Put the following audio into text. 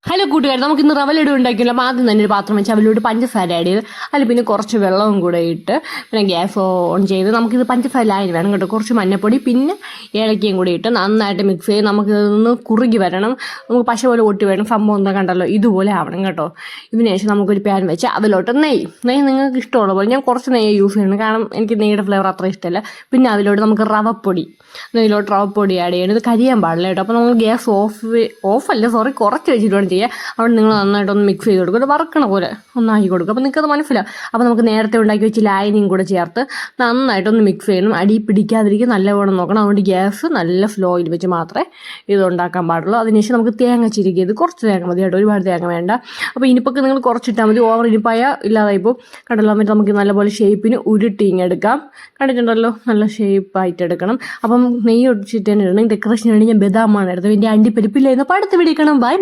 Hello കൂട്ടുകാർ, നമുക്ക് ഇന്ന് റവ ലഡു ഉണ്ടാക്കിയല്ലോ. അപ്പോൾ ആദ്യം തന്നെ ഒരു പാത്രം വെച്ച് അവലോട്ട് പഞ്ചസാര ആഡ് ചെയ്ത് അതിൽ പിന്നെ കുറച്ച് വെള്ളവും കൂടെ ഇട്ട് പിന്നെ ഗ്യാസ് ഓൺ ചെയ്ത് നമുക്കിത് പഞ്ചസാര ലായനി വേണം കേട്ടോ. കുറച്ച് മഞ്ഞപ്പൊടി പിന്നെ ഏലക്കയും കൂടി ഇട്ട് നന്നായിട്ട് മിക്സ് ചെയ്ത് നമുക്ക് ഇതൊന്ന് കുറുകി വരണം. നമുക്ക് പശ പോലെ ഒട്ടി വേണം. സംഭവം എന്താ കണ്ടല്ലോ, ഇതുപോലെ ആവണം കേട്ടോ. ഇതിന് ശേഷം നമുക്കൊരു പാൻ വെച്ച് അതിലോട്ട് നെയ്യ് നിങ്ങൾക്ക് ഇഷ്ടമുള്ള പോലെ, ഞാൻ കുറച്ച് നെയ്യ് യൂസ് ചെയ്യണം കാരണം എനിക്ക് നെയ്യുടെ ഫ്ലേവർ അത്ര ഇഷ്ടമല്ല. പിന്നെ അതിലോട്ട് നമുക്ക് നെയ്യിലോട്ട് റവപ്പൊടി ആഡ് ചെയ്യണം. ഇത് കരിയാൻ പാടില്ല കേട്ടോ. അപ്പോൾ നമ്മൾ ഗ്യാസ് കുറച്ച് വെച്ചിട്ട് വേണം ചെയ്യുക. അവിടെ നിങ്ങൾ നന്നായിട്ടൊന്ന് മിക്സ് ചെയ്ത് കൊടുക്കുക, വറക്കണ പോലെ ഒന്നാക്കി കൊടുക്കുക. അപ്പോൾ നിങ്ങൾക്കത് മനസ്സിലാവും. അപ്പോൾ നമുക്ക് നേരത്തെ ഉണ്ടാക്കി വെച്ച് ലായനിയും കൂടെ ചേർത്ത് നന്നായിട്ടൊന്ന് മിക്സ് ചെയ്യണം. അടി പിടിക്കാതിരിക്കും നല്ലവണ്ണം നോക്കണം. അതുകൊണ്ട് ഗ്യാസ് നല്ല സ്ലോയിൽ വെച്ച് മാത്രമേ ഇത് ഉണ്ടാക്കാൻ പാടുള്ളൂ. അതിനുശേഷം നമുക്ക് തേങ്ങ ചിരിക്കുക. ഇത് കുറച്ച് തേങ്ങ മതി കേട്ടോ, ഒരുപാട് തേങ്ങ വേണ്ട. അപ്പോൾ ഇനിപ്പൊക്കെ നിങ്ങൾ കുറച്ചിട്ടാൽ മതി, ഓവർ ഇനിപ്പായ ഇല്ലാതായിപ്പോൾ കണ്ടല്ലോ. എന്നിട്ട് നമുക്ക് നല്ലപോലെ ഷേപ്പിന് ഉരുട്ടിങ്ങെടുക്കാം. കണ്ടിട്ടുണ്ടല്ലോ, നല്ല ഷേപ്പായിട്ട് എടുക്കണം. അപ്പം നെയ്യ് ഒഴിച്ചിട്ട് തന്നെ ഇടണം. ഡെക്കറേഷൻ വേണ്ടി ഞാൻ ബദാമാണ് എടുത്തത്. എൻ്റെ അണ്ടിപ്പരിപ്പില്ലായിരുന്നു. അപ്പോൾ അടുത്ത് പിടിക്കണം. ബൈ.